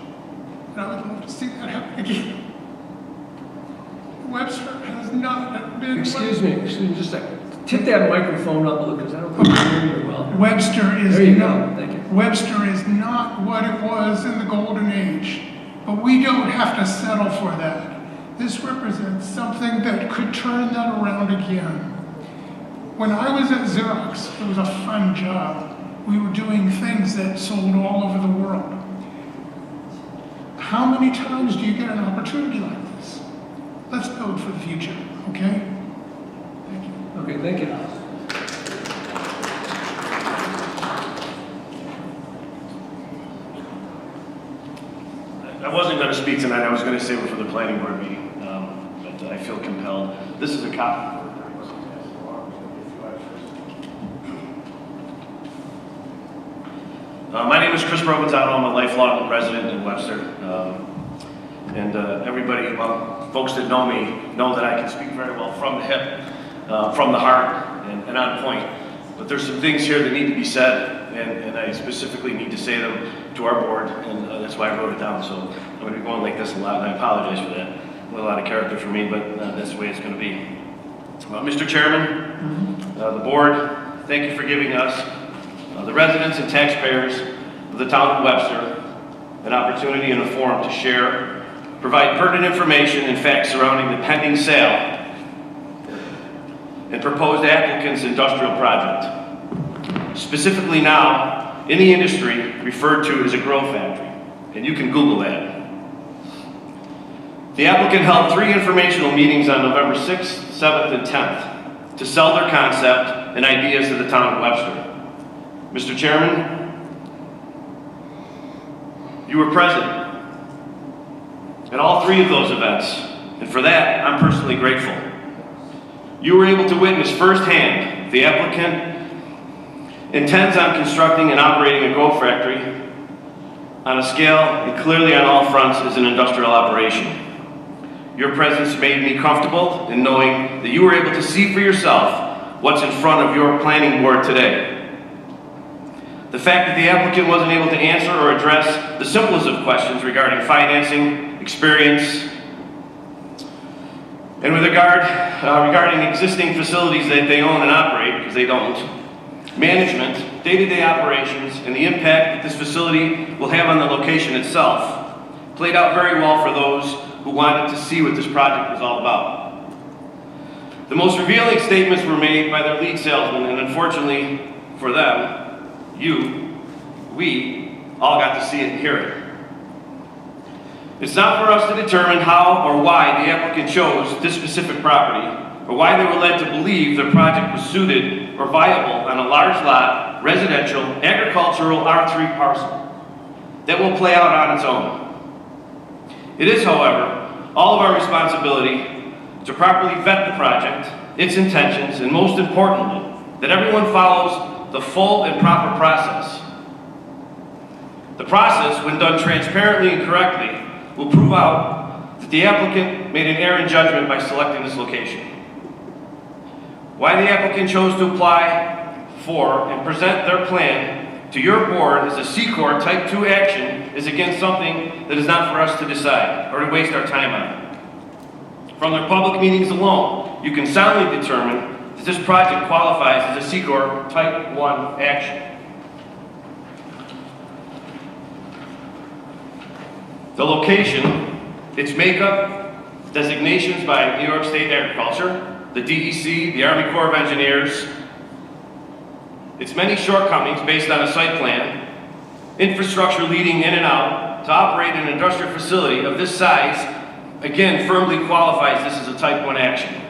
And I would love to see that happen again. Webster has not been... Excuse me just a second. Tip that microphone up a little, because I don't think you hear you well. Webster is There you not, go. Thank you. Webster is not what it was in the golden age, but we don't have to settle for that. This represents something that could turn that around again. When I was at Xerox, it was a fun job. We were doing things that sold all over the world. How many times do you get an opportunity like this? Let's build for the future, okay? Okay, thank you. I wasn't going to speak tonight. I was going to save it for the planning board meeting, but I feel compelled. This is a copy. My name is Chris Provenzano. I'm a lifelong resident in Webster. Everybody, folks that know me, know that I can speak very well from the hip, from the heart, and on point. But there's some things here that need to be said, and I specifically need to say them to our board, and that's why I wrote it down. So I'm going to be going like this a lot, and I apologize for that. A lot of character for me, but that's the way it's going to be. Mr. Chairman, the board, thank you for giving us, the residents and taxpayers of the town of Webster, an opportunity and a forum to share, provide pertinent information and facts surrounding the pending sale and proposed applicant's industrial project. Specifically now, in the industry, referred to as a grow factory, and you can Google that. The applicant held 3 informational meetings on November 6th, 7th, and 10th to sell their concept and ideas to the town of Webster. Mr. Chairman, you were present at all 3 of those events, and for that, I'm personally grateful. You were able to witness firsthand the applicant intends on constructing and operating a grow factory on a scale and clearly on all fronts is an industrial operation. Your presence made me comfortable in knowing that you were able to see for yourself what's in front of your planning board today. The fact that the applicant wasn't able to answer or address the simplest of questions regarding financing, experience, and with regarding existing facilities that they own and operate, because they don't, management, day-to-day operations, and the impact that this facility will have on the location itself, played out very well for those who wanted to see what this project was all about. The most revealing statements were made by their lead salesman, and unfortunately for them, we all got to see it and hear it. It's not for us to determine how or why the applicant chose this specific property, or why they were led to believe their project was suited or viable on a large lot, residential, agricultural R3 parcel that will play out on its own. It is, however, all of our responsibility to properly vet the project, its intentions, and most importantly, that everyone follows the full and proper process. The process, when done transparently and correctly, will prove out that the applicant made an error in judgment by selecting this location. Why the applicant chose to apply for and present their plan to your board as a C-Corp Type 2 action is again something that is not for us to decide or to waste our time on. From their public meetings alone, you can soundly determine that this project qualifies as a C-Corp Type 1 action. The location, its makeup, designations by New York State Agriculture, the DEC, the Army Corps of Engineers, its many shortcomings based on a site plan, infrastructure leading in and out to operate an industrial facility of this size, again firmly qualifies this as a Type 1 action.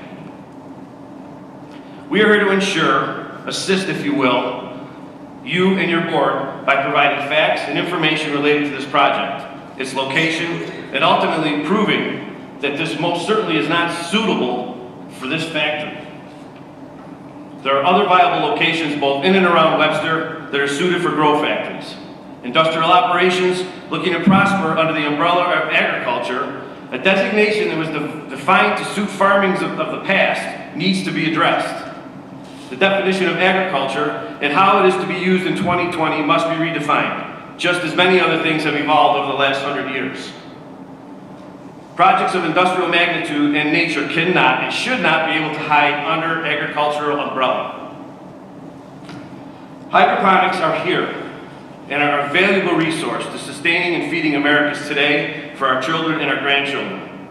We are here to ensure, assist if you will, you and your board by providing facts and information related to this project, its location, and ultimately proving that this most certainly is not suitable for this factory. There are other viable locations both in and around Webster that are suited for grow factories. Industrial operations looking to prosper under the umbrella of agriculture, a designation that was defined to suit farmings of the past, needs to be addressed. The definition of agriculture and how it is to be used in 2020 must be redefined, just as many other things have evolved over the last 100 years. Projects of industrial magnitude and nature cannot and should not be able to hide under agricultural umbrella. Hydroponics are here and are a valuable resource to sustaining and feeding Americans today for our children and our grandchildren.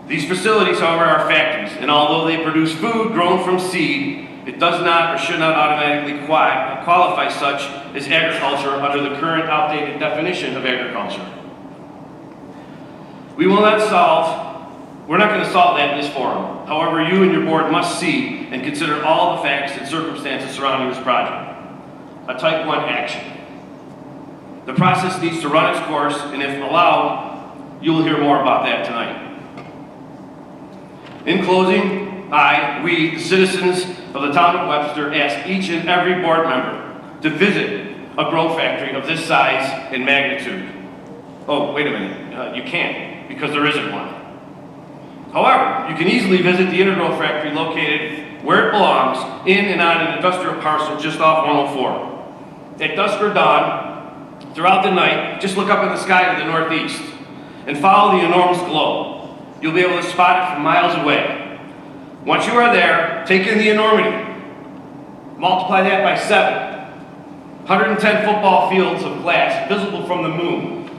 These facilities, however, are factories, and although they produce food grown from seed, it does not or should not automatically qualify such as agriculture under the current outdated definition of agriculture. We're not going to solve that in this forum. However, you and your board must see and consider all the facts and circumstances surrounding this project. A type 1 action. The process needs to run its course, and if allowed, you will hear more about that tonight. In closing, we, the citizens of the town of Webster, ask each and every board member to visit a grow factory of this size and magnitude. Oh, wait a minute, you can't, because there isn't one. However, you can easily visit the Intergrow factory located where it belongs, in and on an industrial parcel just off 104. At dusk or dawn, throughout the night, just look up in the sky to the northeast and follow the enormous glow. You'll be able to spot it from miles away. Once you are there, take in the enormity. Multiply that by 7. 110 football fields of glass visible from the moon.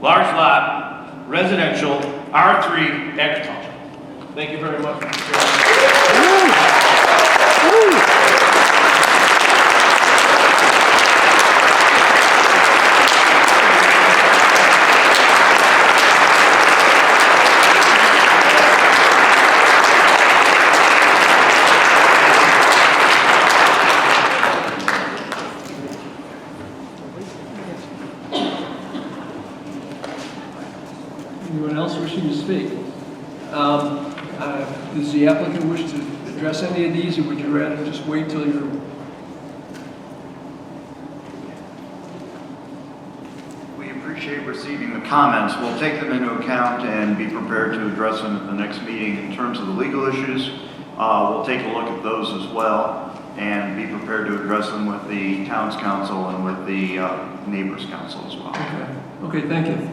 Large lot, residential, R3, agriculture. Thank you very much. Anyone else wishing to speak? Does the applicant wish to address any of these, or would you rather just wait till you're... We appreciate receiving the comments. We'll take them into account and be prepared to address them at the next meeting. In terms of the legal issues, we'll take a look at those as well and be prepared to address them with the town's council and with the neighbors' council as well. Okay, thank you.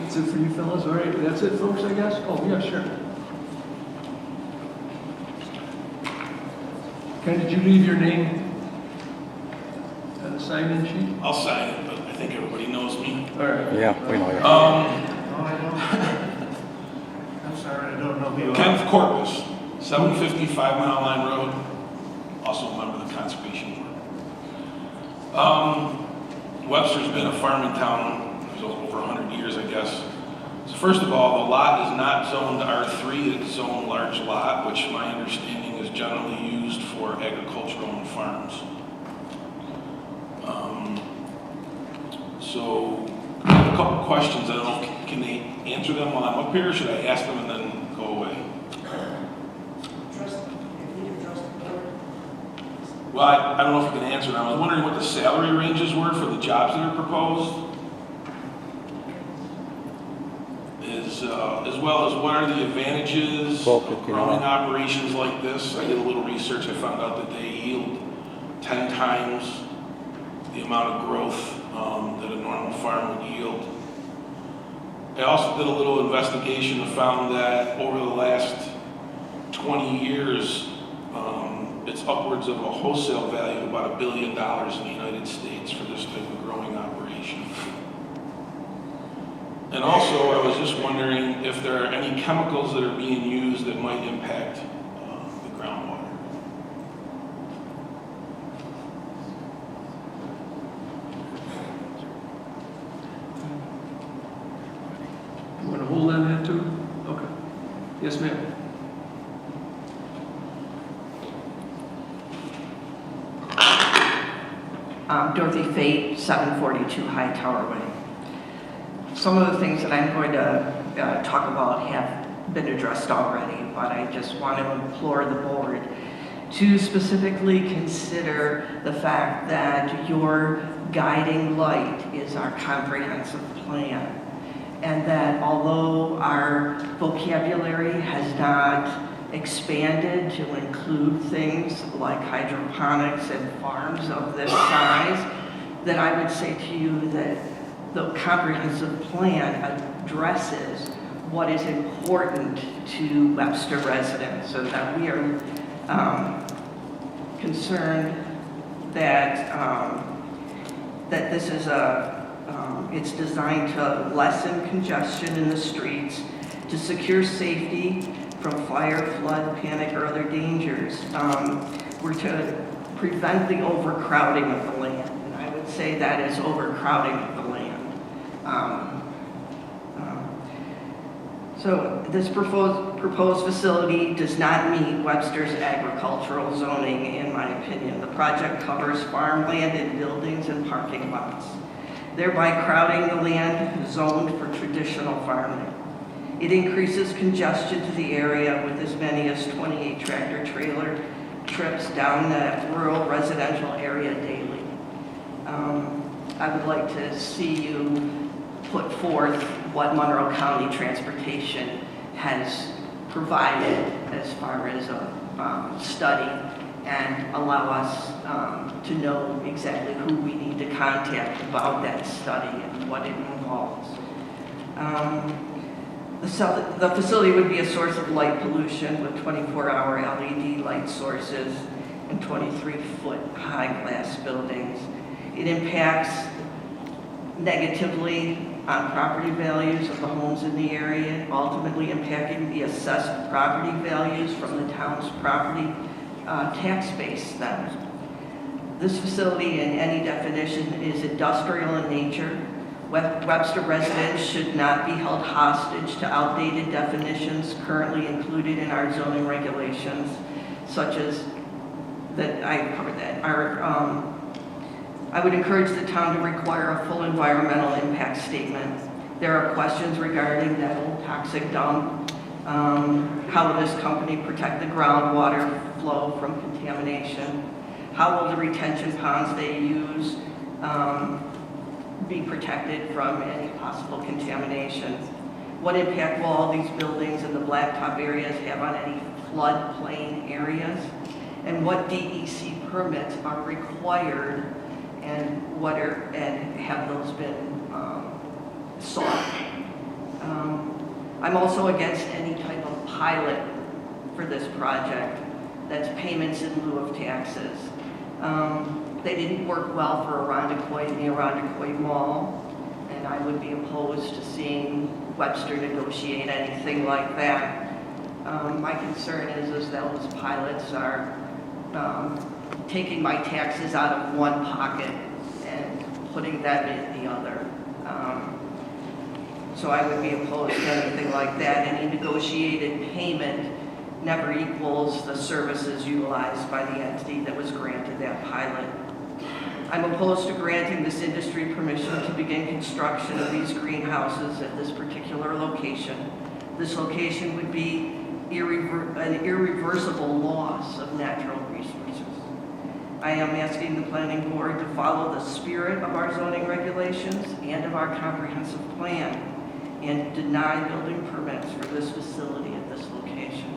That's it for you fellas, all right? That's it, folks, I guess? Oh, yeah, sure. Ken, did you leave your name on the sign-in sheet? I'll sign it, but I think everybody knows me. All right. Yeah, we know you. I'm sorry, I don't know who you are. Kenneth Corpus, 755 Mile Line Road, also a member of the Conservation Board. Webster's been a farming town for over 100 years, I guess. So first of all, the lot is not zoned R3, it's zoned large lot, which my understanding is generally used for agricultural and farms. So I have a couple questions. I don't know, can they answer them while I'm up here, or should I ask them and then go away? Well, I don't know if you can answer them. I was wondering what the salary ranges were for the jobs that are proposed. As well as what are the advantages of growing operations like this. I did a little research. I found out that they yield 10 times the amount of growth that a normal farm would yield. I also did a little investigation and found that over the last 20 years, it's upwards of a wholesale value of about $1 billion in the United States for this type of growing operation. And also, I was just wondering if there are any chemicals that are being used that might impact the groundwater. You want to hold on that too? Okay. Yes, ma'am. Dorothy Fate, 742 High Tower Way. Some of the things that I'm going to talk about have been addressed already. but I just want to implore the board to specifically consider the fact that your guiding light is our comprehensive plan. And that although our vocabulary has not expanded to include things like hydroponics and farms of this size, that I would say to you that the comprehensive plan addresses what is important to Webster residents, so that we are concerned that that this is it's designed to lessen congestion in the streets, to secure safety from fire, flood, panic, or other dangers. We're to prevent the overcrowding of the land, and I would say that is overcrowding of the land. So this proposed facility does not meet Webster's agricultural zoning, in my opinion. The project covers farmland and buildings and parking lots, thereby crowding the land zoned for traditional farming. It increases congestion to the area with as many as 28 tractor-trailer trips down that rural residential area daily. I would like to see you put forth what Monroe County Transportation has provided as far as a study, and allow us to know exactly who we need to contact about that study and what it involves. The facility would be a source of light pollution with 24-hour LED light sources and 23-foot high glass buildings. It impacts negatively on property values of the homes in the area, ultimately impacting the assessed property values from the town's property tax base then. This facility, in any definition, is industrial in nature. Webster residents should not be held hostage to outdated definitions currently included in our zoning regulations, such as that I covered that. I would encourage the town to require a full environmental impact statement. There are questions regarding that old toxic dump. How will this company protect the groundwater flow from contamination? How will the retention ponds they use be protected from any possible contamination? What impact will all these buildings in the blacktop areas have on any floodplain areas? And what DEC permits are required, and have those been sought? I'm also against any type of pilot for this project that's payments in lieu of taxes. They didn't work well for Irondequoit and the Irondequoit Mall, and I would be opposed to seeing Webster negotiate anything like that. My concern is that those pilots are taking my taxes out of one pocket and putting them in the other. So I would be opposed to anything like that. Any negotiated payment never equals the services utilized by the entity that was granted that pilot. I'm opposed to granting this industry permission to begin construction of these greenhouses at this particular location. This location would be an irreversible loss of natural resources. I am asking the planning board to follow the spirit of our zoning regulations and of our comprehensive plan and deny building permits for this facility at this location.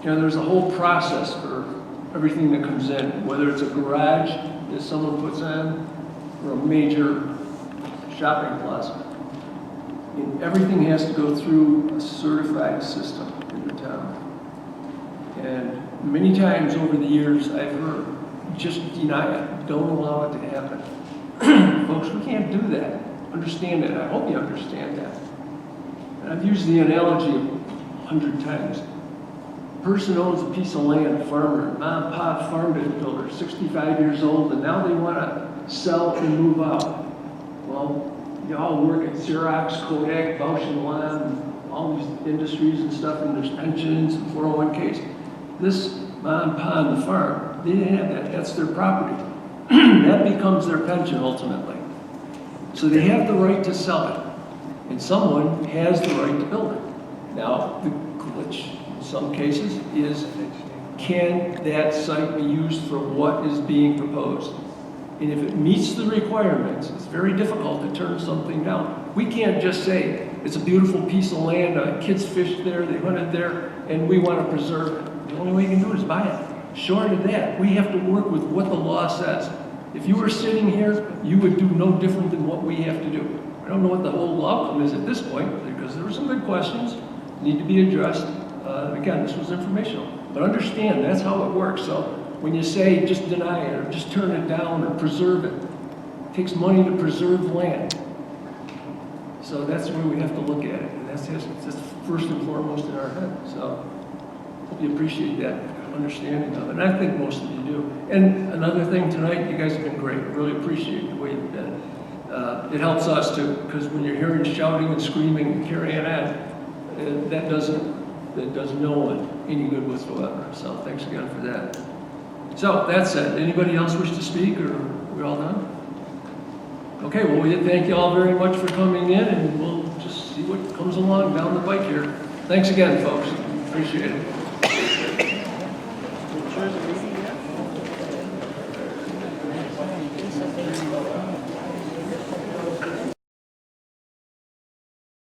You know, there's a whole process for everything that comes in, whether it's a garage that someone puts on or a major shopping plaza. And everything has to go through a certified system in the town. And many times over the years, I've heard, just deny it, don't allow it to happen. Folks, we can't do that. Understand it. I hope you understand that. And I've used the analogy 100 times. Person owns a piece of land, a farmer, mom and pop farm builder, 65 years old, and now they want to sell and move out. Well, you all work at Xerox, Kodak, Bausch and Lomb, all these industries and stuff, and there's pensions and 401ks. This mom and pop on the farm, they didn't have that. That's their property. that becomes their pension ultimately. So they have the right to sell it, and someone has the right to build it. Now, the glitch in some cases is, can that site be used for what is being proposed? And if it meets the requirements, it's very difficult to turn something down. We can't just say, it's a beautiful piece of land, kids fished there, they hunted there, and we want to preserve it. The only way you can do it is buy it. Short of that, we have to work with what the law says. If you were sitting here, you would do no different than what we have to do. I don't know what the whole outcome is at this point, because there were some good questions, need to be addressed. Again, this was informational. But understand, that's how it works. So when you say just deny it, or just turn it down, or preserve it, it takes money to preserve land. So that's the way we have to look at it. And that's first and foremost in our head. So hope you appreciate that understanding of it. And I think most of you do. And another thing tonight, you guys have been great. I really appreciate the way you've been. It helps us too, because when you're hearing shouting and screaming and carrying on, that does no one any good whatsoever. So thanks again for that. So that said, anybody else wish to speak, or are we all done? Okay, well, we thank you all very much for coming in, and we'll just see what comes along down the pike here. Thanks again, folks. Appreciate it.